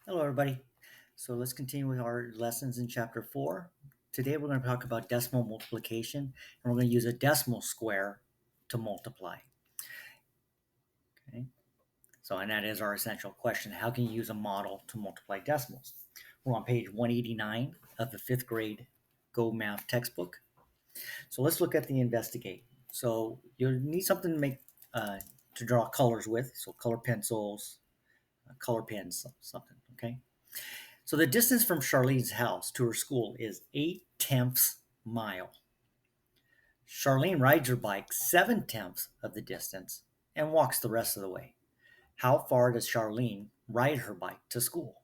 Hello, everybody. So let's continue with our lessons in chapter 4. Today we're going to talk about decimal multiplication, and we're going to use a decimal square to multiply. Okay. And that is our essential question. How can you use a model to multiply decimals? We're on page 189 of the 5th grade Go Math textbook. So let's look at the investigate. So you'll need something to draw colors with. So color pencils, color pens, something, okay? So the distance from Charlene's house to her school is 8/10 mile. Charlene rides her bike 7/10 of the distance and walks the rest of the way. How far does Charlene ride her bike to school?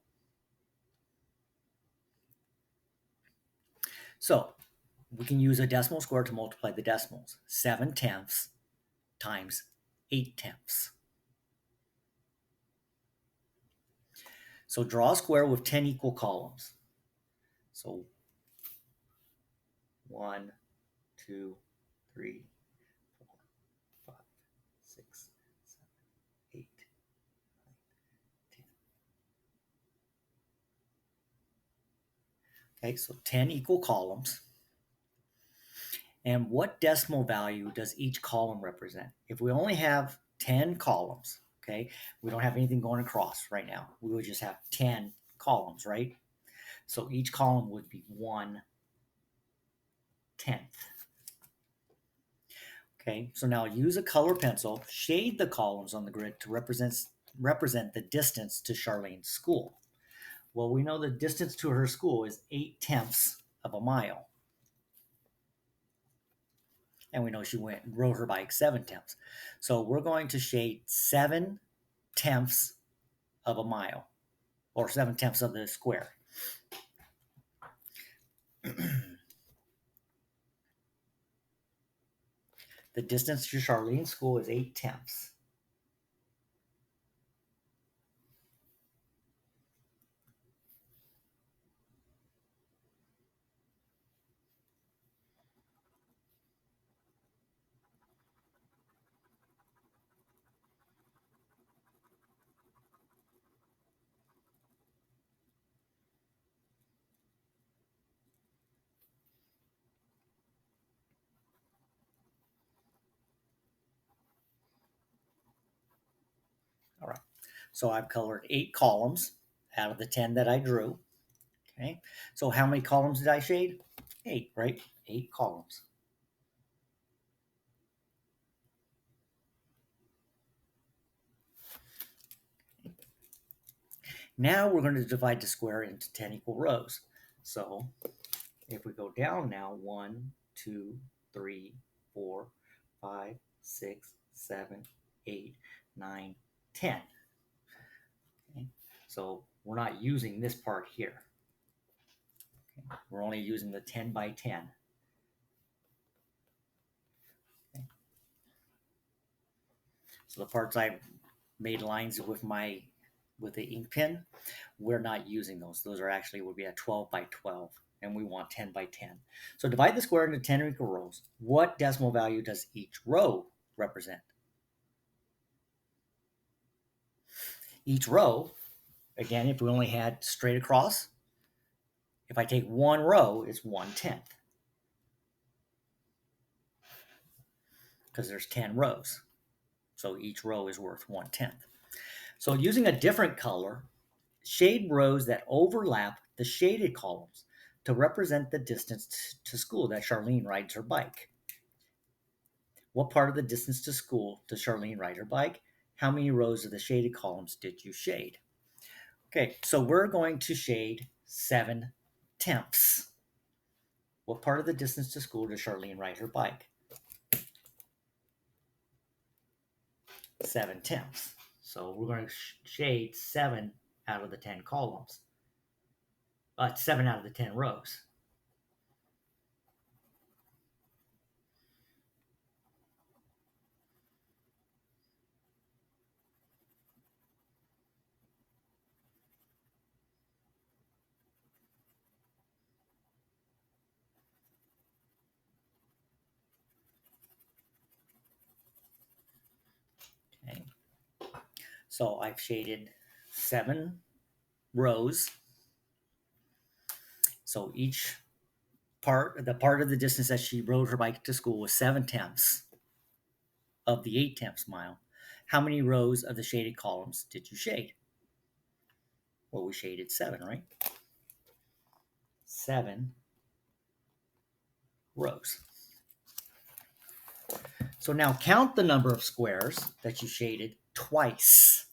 So we can use a decimal square to multiply the decimals. 7/10 times 8/10. So draw a square with 10 equal columns. So 1, 2, 3, 4, 5, 6, 7, 8, 9, 10. Okay, so 10 equal columns. And what decimal value does each column represent? If we only have 10 columns, okay, we don't have anything going across right now. We would just have 10 columns, right? So each column would be 1/10. Okay, so now use a color pencil, shade the columns on the grid to represent the distance to Charlene's school. Well, we know the distance to her school is 8/10 of a mile. And we know she rode her bike 7/10. So we're going to shade 7/10 of a mile, or 7/10 of the square. The distance to Charlene's school is 8/10. All right. So I've colored 8 columns out of the 10 that I drew. Okay. So how many columns did I shade? 8, right? 8 columns. Now we're going to divide the square into 10 equal rows. So if we go down now, 1, 2, 3, 4, 5, 6, 7, 8, 9, 10. Okay. So we're not using this part here. Okay. We're only using the 10 by 10. Okay. So the parts I made lines with the ink pen, we're not using those. Those are actually would be a 12 by 12, and we want 10 by 10. So divide the square into 10 equal rows. What decimal value does each row represent? Each row, again, if we only had straight across, if I take one row, it's 1/10. Because there's 10 rows. So each row is worth 1/10. So using a different color, shade rows that overlap the shaded columns to represent the distance to school that Charlene rides her bike. What part of the distance to school does Charlene ride her bike? How many rows of the shaded columns did you shade? Okay, so we're going to shade 7/10. What part of the distance to school does Charlene ride her bike? 7/10. So we're going to shade 7 out of the 10 columns. 7 out of the 10 rows. Okay. So I've shaded 7 rows. So each the part of the distance that she rode her bike to school was 7/10 of the 8/10 mile. How many rows of the shaded columns did you shade? Well, we shaded 7, right? 7 rows. So now count the number of squares that you shaded twice.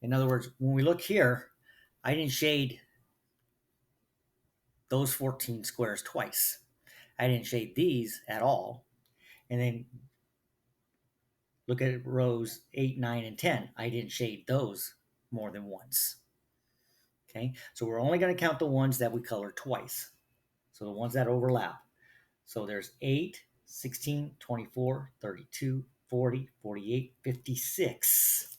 In other words, when we look here, I didn't shade those 14 squares twice. I didn't shade these at all. And then look at rows 8, 9, and 10. I didn't shade those more than once. Okay, so we're only going to count the ones that we color twice. So the ones that overlap. So there's 8, 16, 24, 32, 40, 48, 56.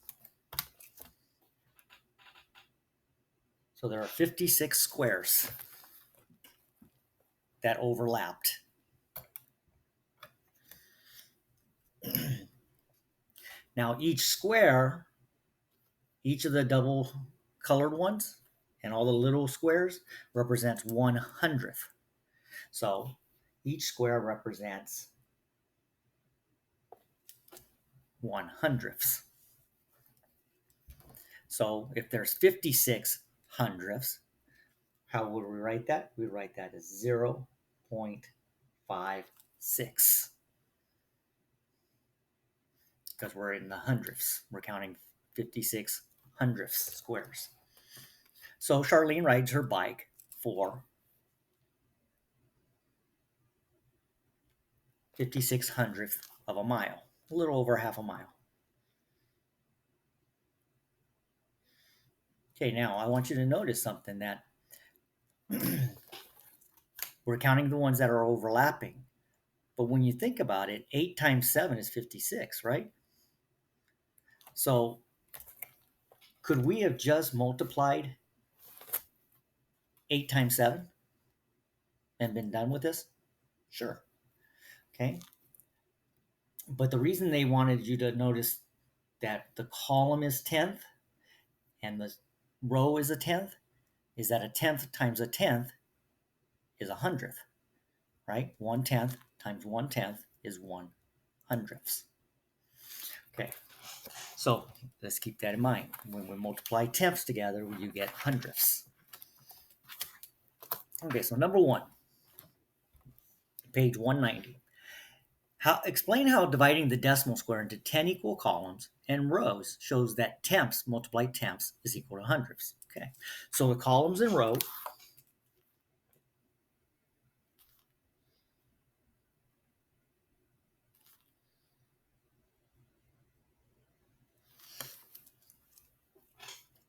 So there are 56 squares that overlapped. Now each square, each of the double colored ones and all the little squares represents 1/100th. So each square represents 1/100ths. So if there's 56 hundredths, how would we write that? We write that as 0.56 because we're in the hundredths. We're counting 56 hundredths squares. So Charlene rides her bike for 56 hundredths of a mile, a little over half a mile. Okay, now I want you to notice something that we're counting the ones that are overlapping. But when you think about it, 8 times 7 is 56, right? So could we have just multiplied 8 times 7 and been done with this? Sure. Okay. But the reason they wanted you to notice that the column is 10th and the row is a 10th is that a 10th times a 10th is 100th, right? 1/10 times 1/10 is 1/100ths. Okay. So let's keep that in mind. When we multiply tenths together, you get hundredths. Okay, so number 1, page 190. Explain how dividing the decimal square into 10 equal columns and rows shows that tenths multiplied tenths is equal to hundredths. Okay, so the columns and rows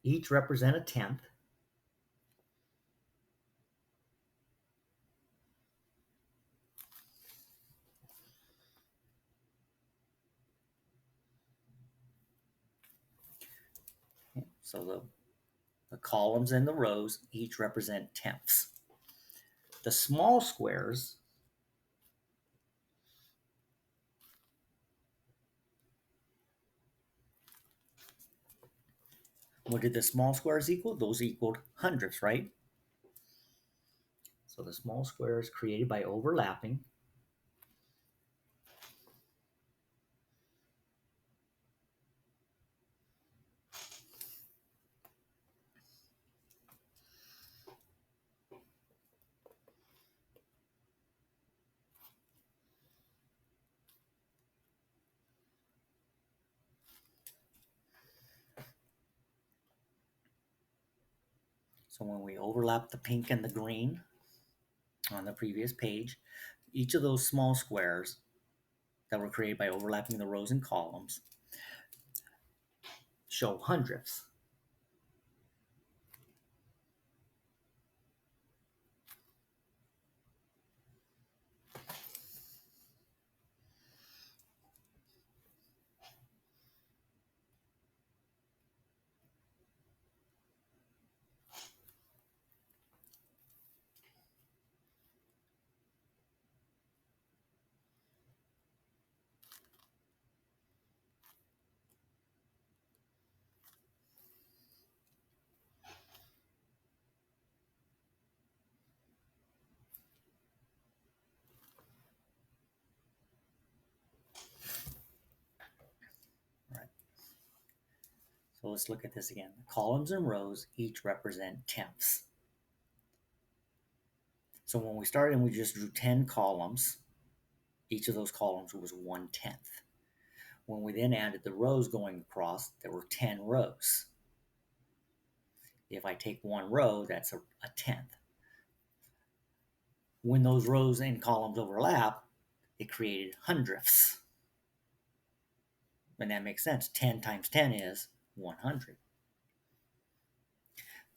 each represent a tenth. So the columns and the rows each represent tenths. The small squares what did the small squares equal? Those equaled hundredths, right? So the small square is created by overlapping. So when we overlap the pink and the green on the previous page, each of those small squares that were created by overlapping the rows and columns show hundredths. So let's look at this again. Columns and rows each represent tenths. So when we started, we just drew 10 columns. Each of those columns was 1/10. When we then added the rows going across, there were 10 rows. If I take one row, that's a tenth. When those rows and columns overlap, it created hundredths. And that makes sense. 10 times 10 is 100.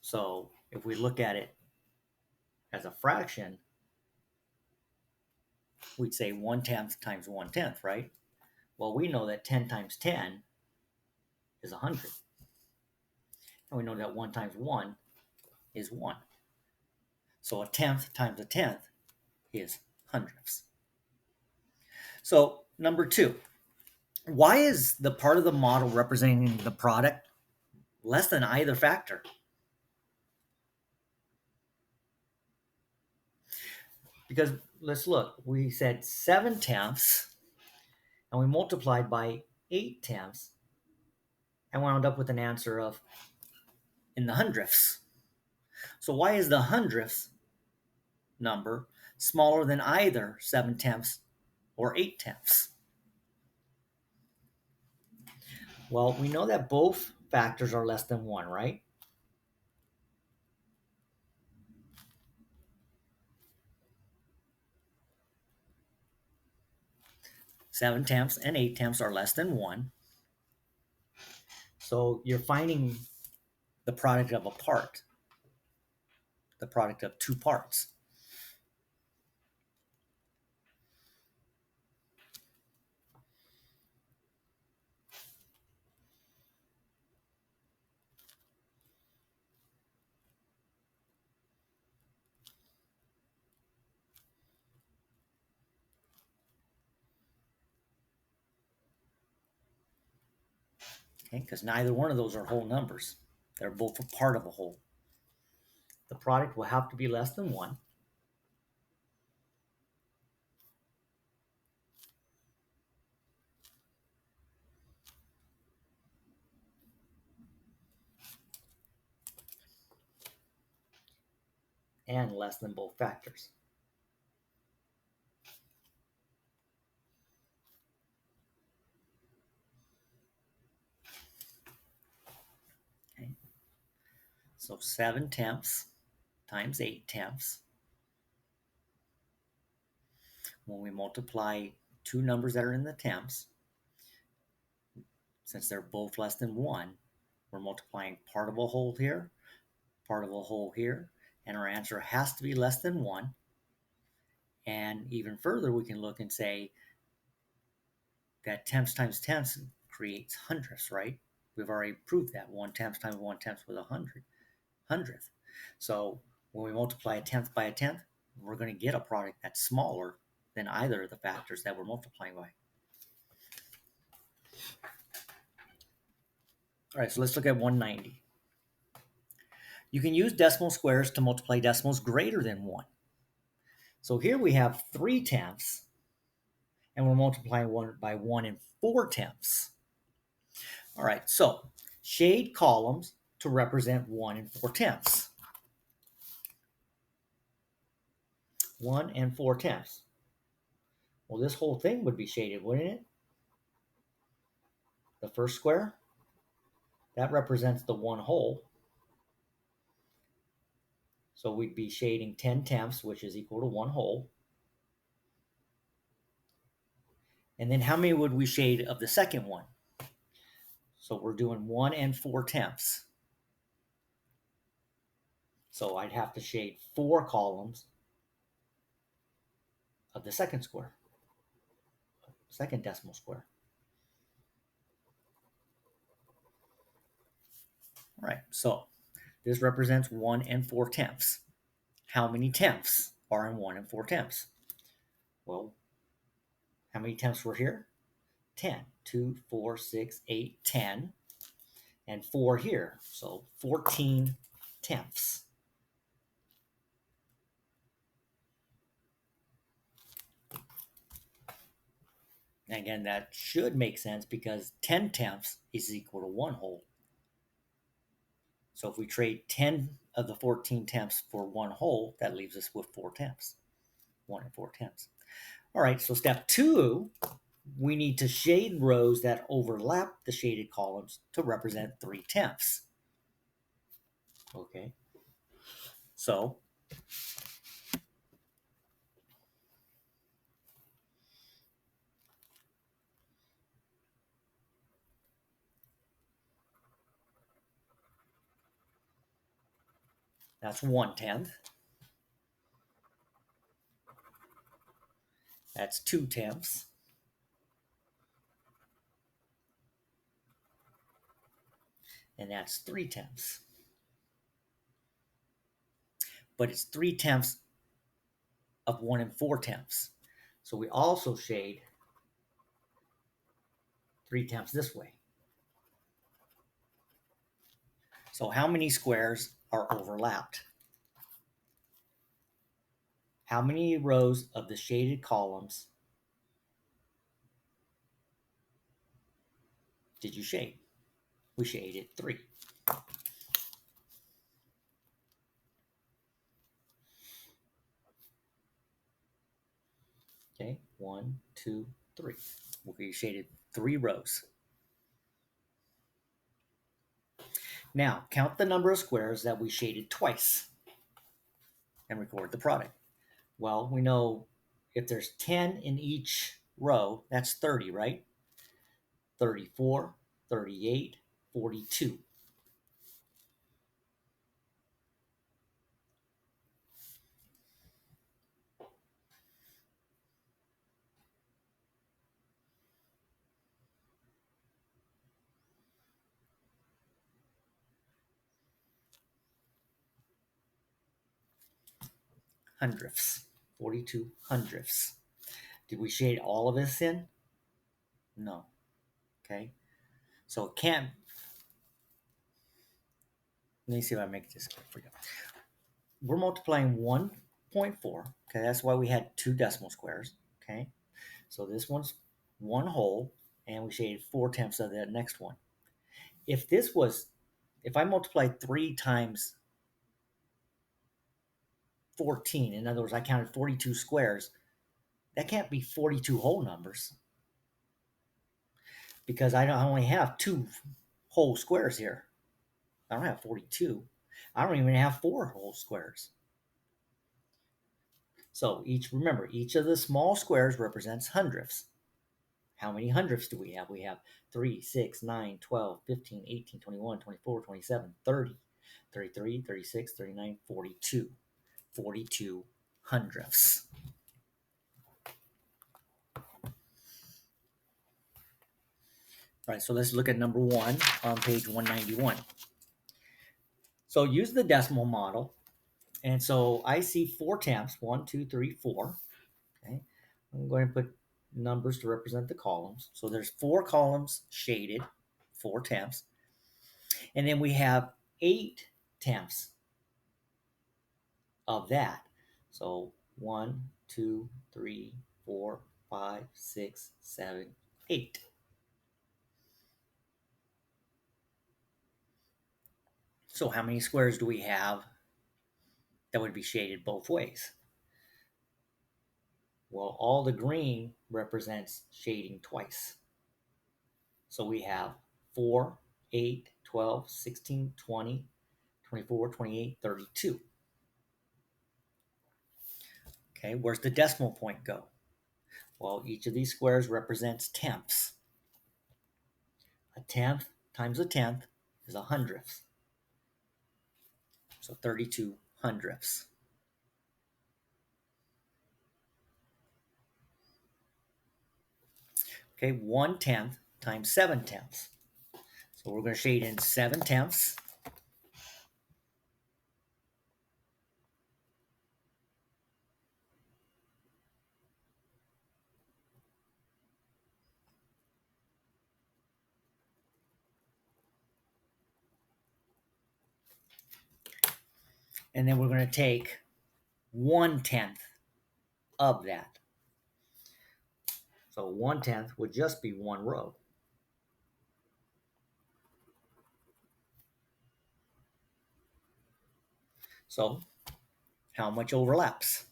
So if we look at it as a fraction, we'd say 1/10 times 1/10, right? Well, we know that 10 times 10 is 100. And we know that 1 times 1 is 1. So a tenth times a tenth is hundredths. So number 2, why is the part of the model representing the product less than either factor? Because let's look, we said 7/10 and we multiplied by 8/10 and wound up with an answer of in the hundredths. So why is the hundredths number smaller than either 7/10 or 8/10? Well, we know that both factors are less than 1, right? Seven tenths and 8/10 are less than 1. So you're finding the product of a part, the product of two parts. Okay, because neither one of those are whole numbers. They're both a part of a whole. The product will have to be less than 1. And less than both factors. Okay. So 7/10 times 8/10. When we multiply two numbers that are in the tenths, since they're both less than 1, we're multiplying part of a whole here, part of a whole here, and our answer has to be less than 1. And even further, we can look and say that tenths times tenths creates hundredths, right? We've already proved that 1/10 times 1/10 was 100th. So when we multiply a tenth by a tenth, we're going to get a product that's smaller than either of the factors that we're multiplying by. All right, so let's look at 190. You can use decimal squares to multiply decimals greater than 1. So here we have 3/10, and we're multiplying 1 by 1 4/10. All right, so shade columns to represent 1 4/10. 1 4/10. Well, this whole thing would be shaded, wouldn't it? The first square, that represents the 1 whole. So we'd be shading 10/10, which is equal to 1 whole. And then how many would we shade of the second one? So we're doing 1 4/10. So I'd have to shade 4 columns of the second square, second decimal square. All right, so this represents 1 4/10. How many tenths are in 1 4/10? Well, how many tenths were here? 10. 2, 4, 6, 8, 10. And 4 here. So 14 tenths. And again, that should make sense because 10 tenths is equal to 1 whole. So if we trade 10 of the 14 temps for one whole, that leaves us with 4 temps. 1 and 4 temps. All right, so step 2, we need to shade rows that overlap the shaded columns to represent 3 temps. Okay, so that's 1/10. That's 2 temps. And that's 3 temps. But it's 3 temps of 1 and 4 temps. So we also shade 3 temps this way. So how many squares are overlapped? How many rows of the shaded columns did you shade? We shaded 3. Okay, 1, 2, 3. We shaded 3 rows. Now, count the number of squares that we shaded twice and record the product. Well, we know if there's 10 in each row, that's 30, right? 34, 38, 42. Hundredths. 42 hundredths. Did we shade all of this in? No. Okay. So it can't. Let me see if I make this clear for you. We're multiplying 1.4. Okay, that's why we had 2 decimal squares. Okay. So this one's 1 whole, and we shaded 4 tenths of the next one. If I multiplied 3 times 14, in other words, I counted 42 squares, that can't be 42 whole numbers because I only have 2 whole squares here. I don't have 42. I don't even have 4 whole squares. So remember, each of the small squares represents hundredths. How many hundredths do we have? We have 3, 6, 9, 12, 15, 18, 21, 24, 27, 30, 33, 36, 39, 42. 42 hundredths. All right, so let's look at number 1 on page 191. So use the decimal model. And so I see 4 temps, 1, 2, 3, 4. Okay, I'm going to put numbers to represent the columns. So there's 4 columns shaded, 4 temps. And then we have 8 temps of that. So 1, 2, 3, 4, 5, 6, 7, 8. So how many squares do we have that would be shaded both ways? Well, all the green represents shading twice. So we have 4, 8, 12, 16, 20, 24, 28, 32. Okay, where's the decimal point go? Well, each of these squares represents tenths. A tenth times a tenth is a hundredth. So 32 hundredths. Okay, 1/10 times 7 tenths. So we're going to shade in 7 tenths. And then we're going to take 1/10 of that. So 1/10 would just be 1 row. So how much overlaps?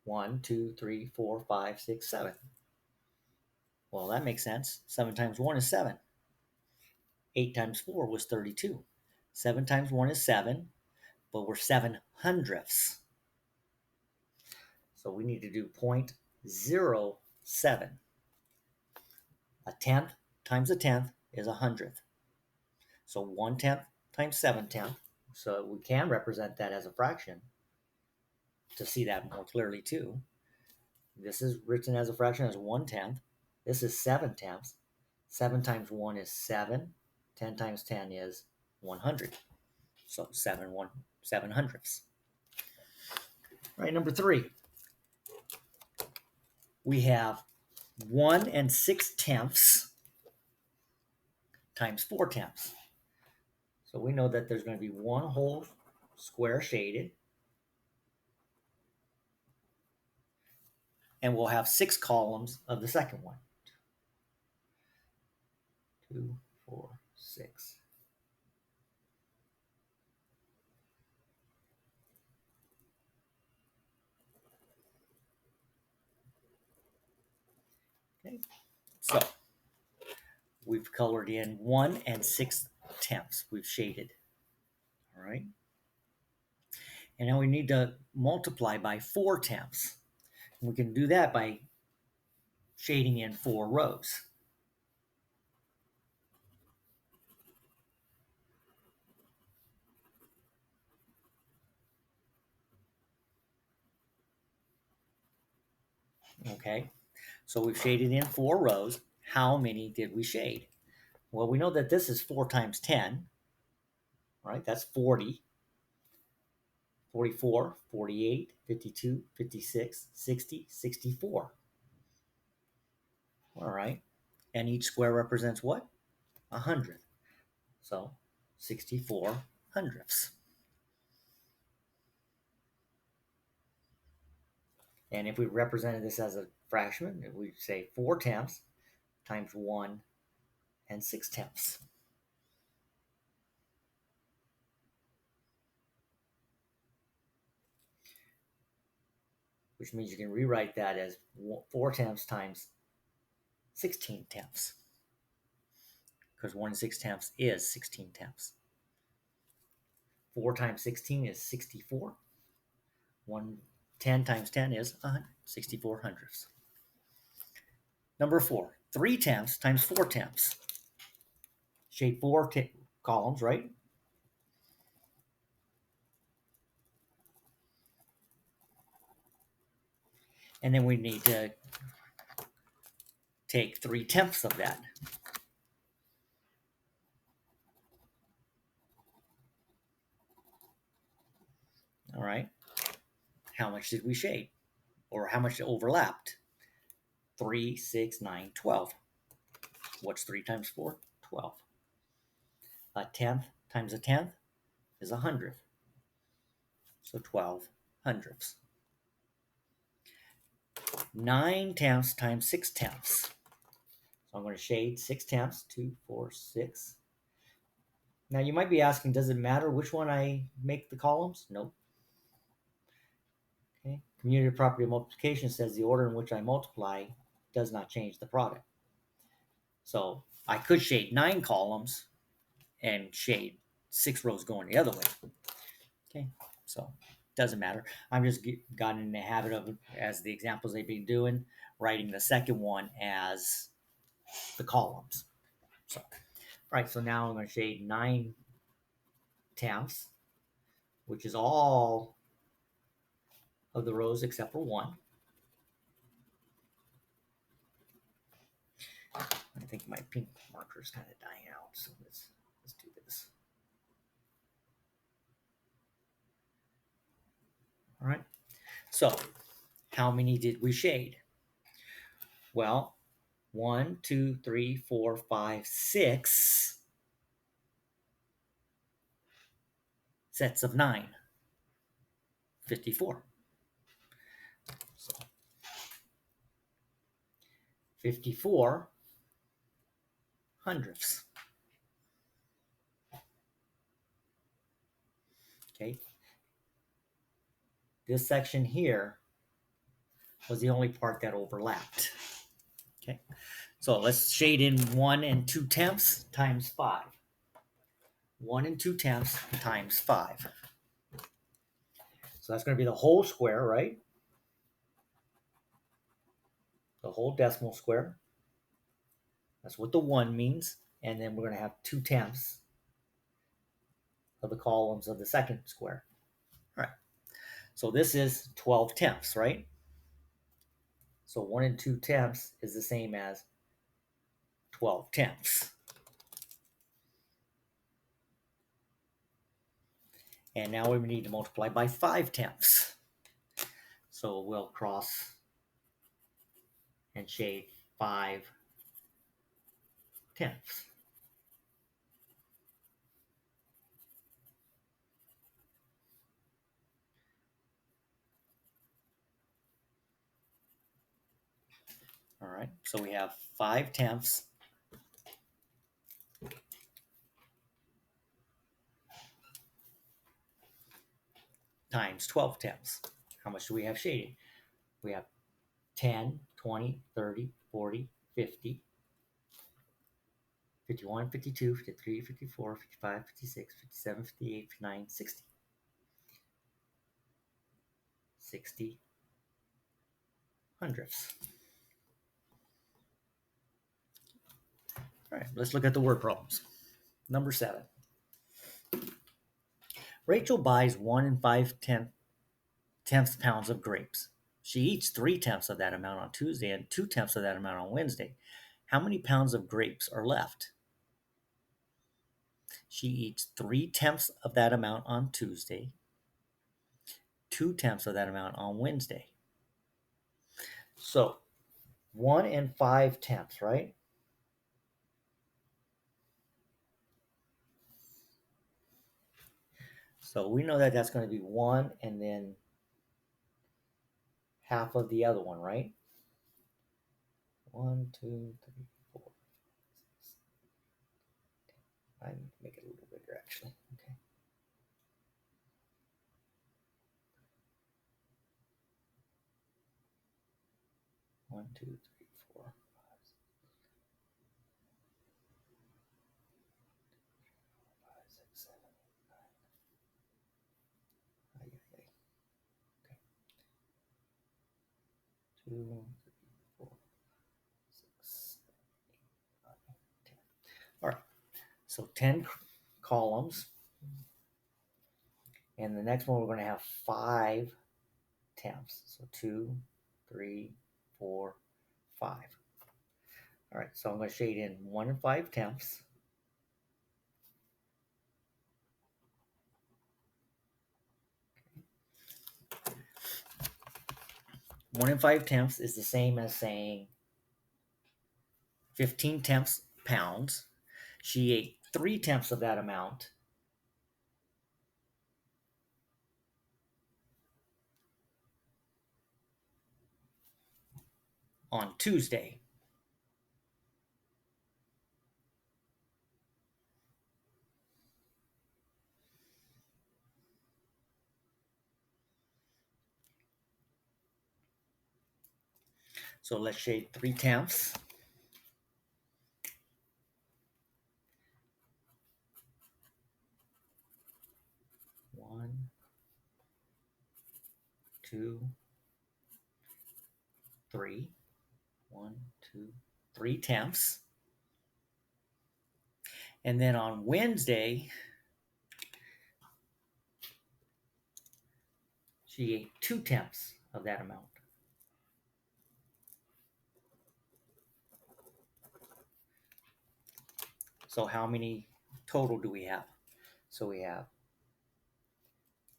1, 2, 3, 4, 5, 6, 7. Well, that makes sense. 7 times 1 is 7. 8 times 4 was 32. 7 times 1 is 7, but we're 7/100ths. So we need to do 0.07. A tenth times a tenth is 100th. So 1/10 times 7/10. So we can represent that as a fraction to see that more clearly too. This is written as a fraction as 1/10. This is 7/10. 7 times 1 is 7. 10 times 10 is 100. So 7/100ths. All right, number 3. We have 1 6/10 times 4/10. So we know that there's going to be one whole square shaded, and we'll have 6 columns of the second one. 2, 4, 6. Okay, so we've colored in 1 6/10. We've shaded. All right. And now we need to multiply by 4/10. We can do that by shading in 4 rows. Okay, so we've shaded in 4 rows. How many did we shade? Well, we know that this is 4 times 10. All right, that's 40. 44, 48, 52, 56, 60, 64. All right, and each square represents what? 100. So 64/100ths. And if we represented this as a fraction, we'd say 4/10 times 1 6/10. Which means you can rewrite that as 4/10 times 16/10. Because 1 6/10 is 16/10. 4 times 16 is 64. 10 times 10 is 64/100ths. Number 4, 3/10 times 4/10. Shade 4 columns, right? And then we need to take 3/10 of that. All right. How much did we shade? Or how much overlapped? 3, 6, 9, 12. What's 3 times 4? 12. A tenth times a tenth is 100th. So 12/100ths. 9/10 times 6/10. So I'm going to shade 6/10, 2, 4, 6. Now you might be asking, does it matter which one I make the columns? Nope. Okay. Community property of multiplication says the order in which I multiply does not change the product. So I could shade 9 columns and shade 6 rows going the other way. Okay, so doesn't matter. I'm just gotten in the habit of, as the examples they've been doing, writing the second one as the columns. So, all right, so now I'm going to shade 9/10, which is all of the rows except for 1. I think my pink marker is kind of dying out, so let's do this. All right, so how many did we shade? Well, 1, 2, 3, 4, 5, 6 sets of 9. 54. So 54/100ths. Okay. This section here was the only part that overlapped. Okay. So let's shade in 1 and 2 tenths times 5. 1 and 2 tenths times 5. So that's going to be the whole square, right? The whole decimal square. That's what the 1 means. And then we're going to have 2 tenths of the columns of the second square. All right. So this is 12 tenths, right? So 1 and 2 tenths is the same as 12 tenths. And now we need to multiply by 5 tenths. So we'll cross and shade 5 tenths. All right, so we have 5 tenths times 12 tenths. How much do we have shaded? We have 10, 20, 30, 40, 50, 51, 52, 53, 54, 55, 56, 57, 58, 59, 60. 60 hundredths. All right, let's look at the word problems. Number 7. Rachel buys 1 and 5/10 pounds of grapes. She eats 3/10 of that amount on Tuesday and 2/10 of that amount on Wednesday. How many pounds of grapes are left? She eats 3/10 of that amount on Tuesday, 2/10 of that amount on Wednesday. So 1 and 5/10, right? So we know that that's going to be 1 and then half of the other one, right? 1, 2, 3, 4, 6. I need to make it a little bigger, actually. Okay. 1, 2, 3, 4, 5, 6, 7, 8, 9. Okay. 2, 3, 4, 6, 7, 8, 9, 10. All right. So 10 columns. And the next one, we're going to have 5 tenths. So 2, 3, 4, 5. All right, so I'm going to shade in 1 and 5 tenths. Okay. 1 and 5 tenths is the same as saying 15 tenths pounds. She ate 3/10 of that amount on Tuesday. So let's shade 3/10. 1, 2, 3. 1, 2, 3/10. And then on Wednesday, she ate 2/10 of that amount. So how many total do we have? So we have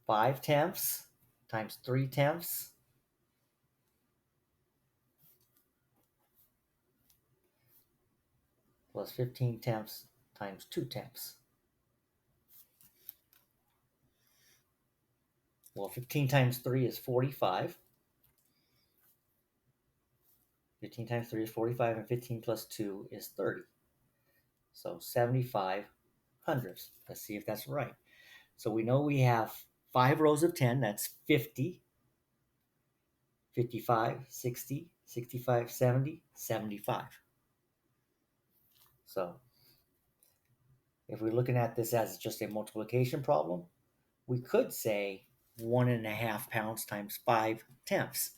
5/10 times 3/10 plus 15/10 times 2/10. Well, 15 times 3 is 45. 15 times 3 is 45, and 15 plus 2 is 30. So 75 hundredths. Let's see if that's right. So we know we have 5 rows of 10, that's 50, 55, 60, 65, 70, 75. So if we're looking at this as just a multiplication problem, we could say 1.5 pounds times 5 tenths,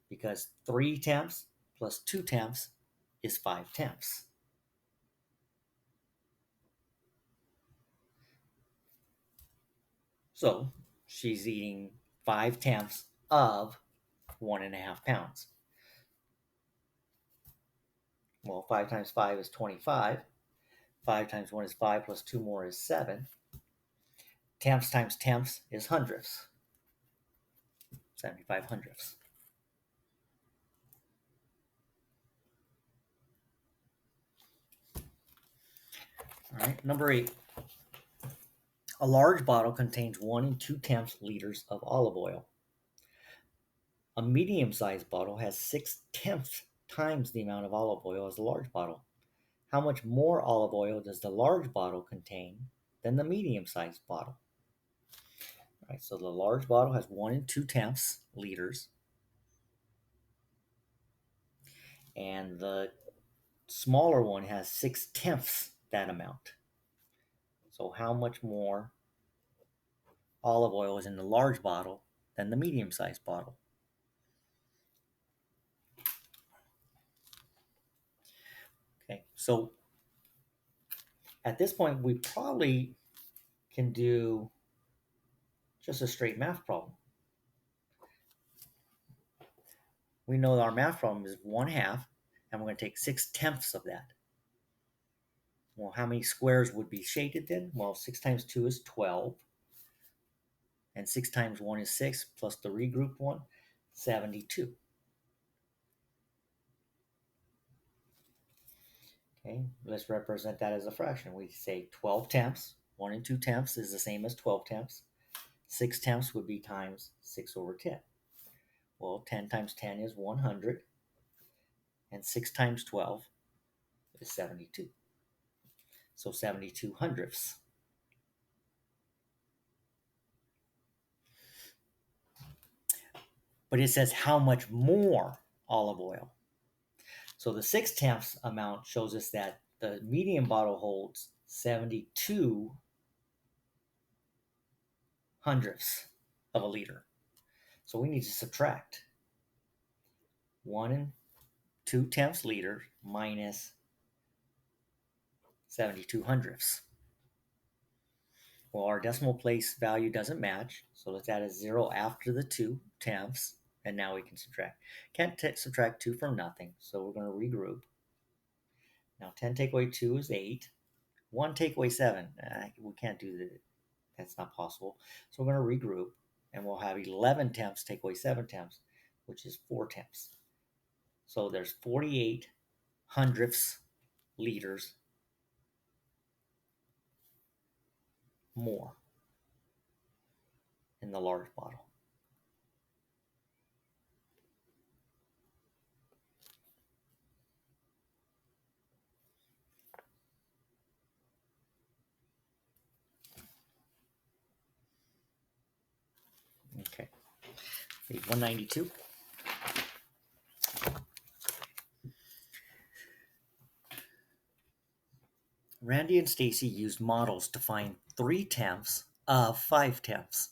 because 3 tenths plus 2 tenths is 5 tenths. So she's eating 5 tenths of 1.5 pounds. Well, 5 times 5 is 25. 5 times 1 is 5 plus 2 more is 7. Tenths times tenths is hundredths. 75 hundredths. All right, number 8. A large bottle contains 1 2/10 liters of olive oil. A medium-sized bottle has 6/10 times the amount of olive oil as the large bottle. How much more olive oil does the large bottle contain than the medium-sized bottle? All right, so the large bottle has 1 2/10 liters, and the smaller one has 6/10 that amount. So how much more olive oil is in the large bottle than the medium-sized bottle? Okay, so at this point, we probably can do just a straight math problem. We know that our math problem is 1/2, and we're going to take 6/10 of that. Well, how many squares would be shaded then? Well, 6 times 2 is 12, and 6 times 1 is 6, plus the regrouped one, 72. Okay, let's represent that as a fraction. We say 12 tenths. 1 2/10 is the same as 12 tenths. 6 tenths would be times 6 over 10. Well, 10 times 10 is 100, and 6 times 12 is 72. So 72 hundredths. But it says how much more olive oil. So the 6/10 amount shows us that the medium bottle holds 72 hundredths of a liter. So we need to subtract 1 2/10 liters minus 72 hundredths. Well, our decimal place value doesn't match, so let's add a 0 after the 2/10, and now we can subtract. Can't subtract 2 from nothing, so we're going to regroup. Now 10 take away 2 is 8. 1 take away 7, we can't do that. That's not possible. So we're going to regroup, and we'll have 11 tenths take away 7 tenths, which is 4 tenths. So there's 48 hundredths liters more in the large bottle. Okay, page 192. Randy and Stacy used models to find 3/10 of 5/10.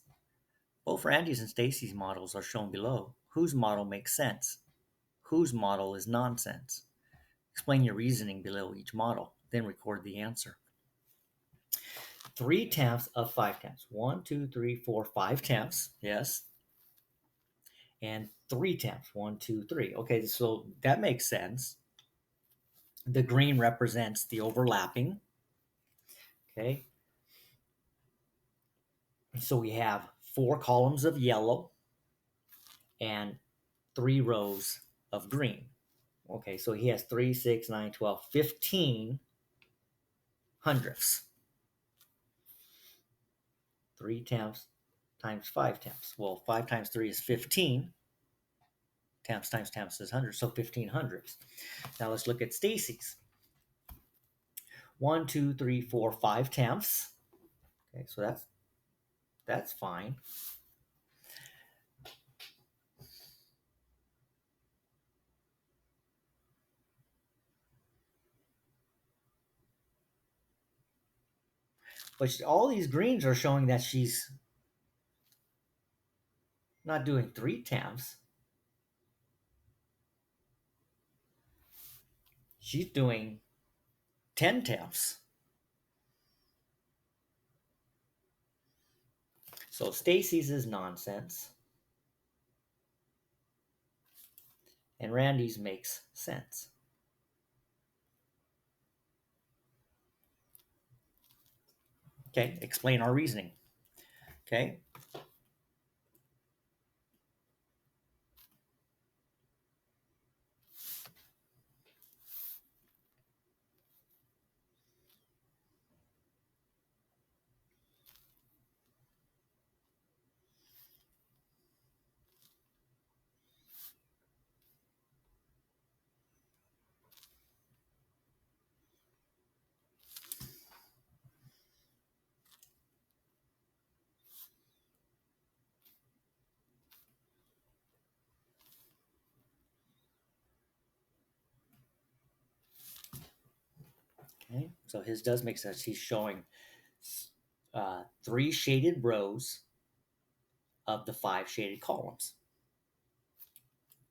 Both Randy's and Stacy's models are shown below. Whose model makes sense? Whose model is nonsense? Explain your reasoning below each model, then record the answer. 3/10 of 5/10. 1, 2, 3, 4, 5/10. Yes. And 3/10. 1, 2, 3. Okay, so that makes sense. The green represents the overlapping. Okay. So we have 4 columns of yellow and 3 rows of green. Okay, so he has 3, 6, 9, 12, 15 hundredths. 3/10 times 5/10. Well, 5 times 3 is 15. Tenths times tenths is 100, so 15 hundredths. Now let's look at Stacy's. 1, 2, 3, 4, 5 tenths. Okay, so that's That's fine. But all these greens are showing that she's not doing 3 tenths. She's doing 10 tenths. So Stacy's is nonsense. And Randy's makes sense. Okay, explain our reasoning. Okay. Okay, so his does make sense. He's showing 3 shaded rows of the 5 shaded columns,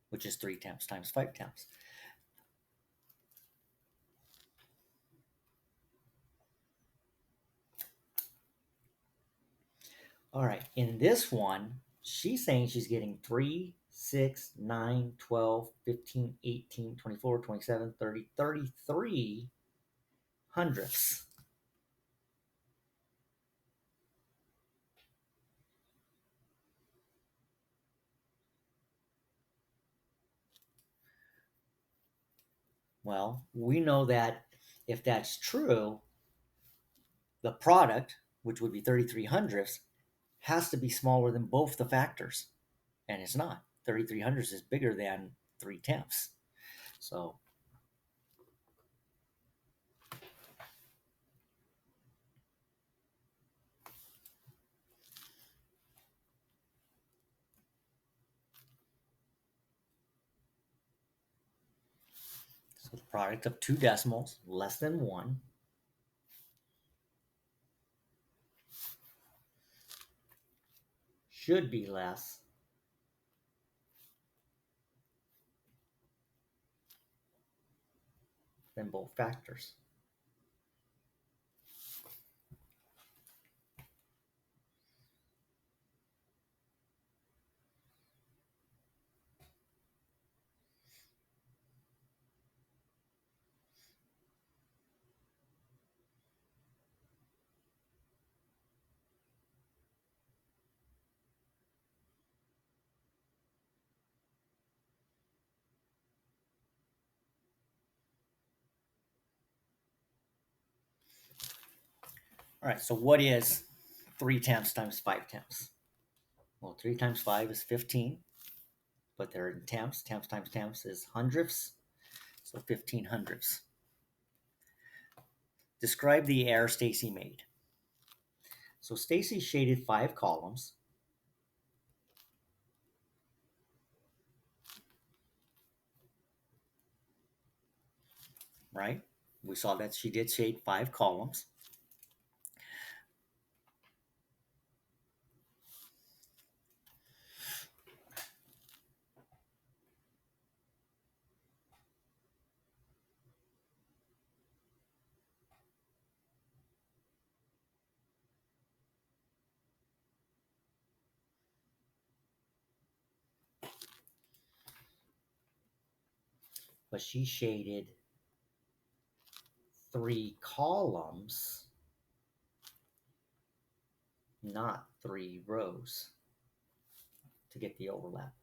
which is 3 tenths times 5 tenths. All right, in this one, she's saying she's getting 3, 6, 9, 12, 15, 18, 24, 27, 30, 33 hundredths. Well, we know that if that's true, the product, which would be 33 hundredths, has to be smaller than both the factors. And it's not. 33 hundredths is bigger than 3 tenths. So the product of 2 decimals less than 1 should be less than both factors. All right, so what is 3 tenths times 5 tenths? Well, 3 times 5 is 15, but they're in tenths. Tenths times tenths is hundredths, so 15 hundredths. Describe the error Stacy made. So Stacy shaded 5 columns. Right? We saw that she did shade 5 columns. But she shaded 3 columns, not 3 rows, to get the overlap.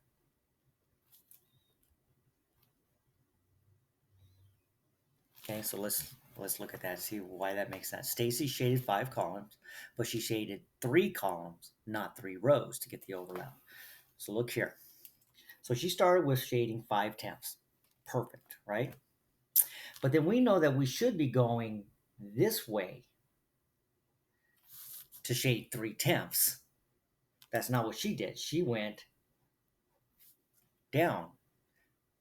Okay, so let's look at that, see why that makes sense. Stacy shaded 5 columns, but she shaded 3 columns, not 3 rows, to get the overlap. So look here. So she started with shading 5 tenths. Perfect, right? But then we know that we should be going this way to shade 3 tenths. That's not what she did. She went down.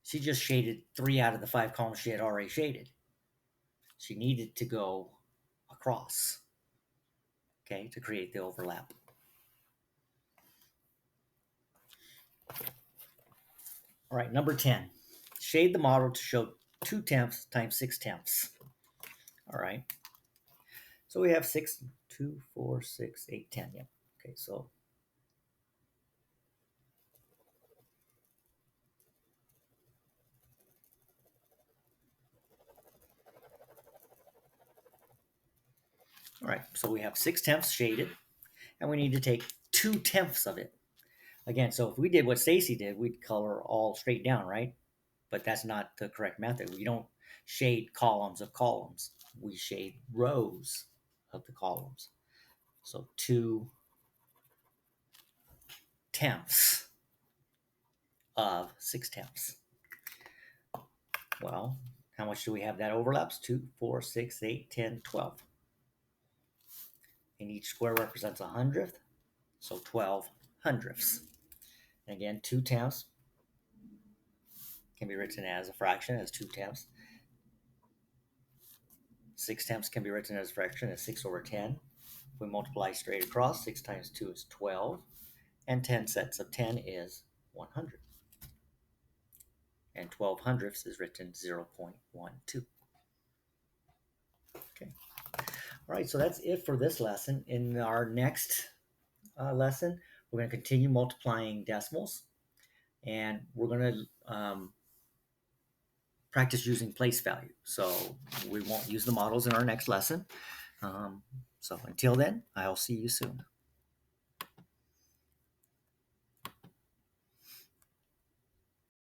She just shaded 3 out of the 5 columns she had already shaded. She needed to go across, okay, to create the overlap. All right, number 10. Shade the model to show 2 tenths times 6 tenths. All right. So we have 6, 2, 4, 6, 8, 10. Yeah. Okay, so all right, so we have 6 tenths shaded, and we need to take 2 tenths of it. Again, so if we did what Stacy did, we'd color all straight down, right? But that's not the correct method. We don't shade columns of columns. We shade rows of the columns. So 2 tenths of 6 tenths. Well, how much do we have that overlaps? 2, 4, 6, 8, 10, 12. And each square represents 100th, so 12 hundredths. And again, 2 tenths can be written as a fraction as 2 tenths. 6 tenths can be written as a fraction as 6 over 10. If we multiply straight across, 6 times 2 is 12, and 10 sets of 10 is 100. And 12 hundredths is written 0.12. Okay. All right, so that's it for this lesson. In our next lesson, we're going to continue multiplying decimals, and we're going to practice using place value. So we won't use the models in our next lesson. So until then, I'll see you soon.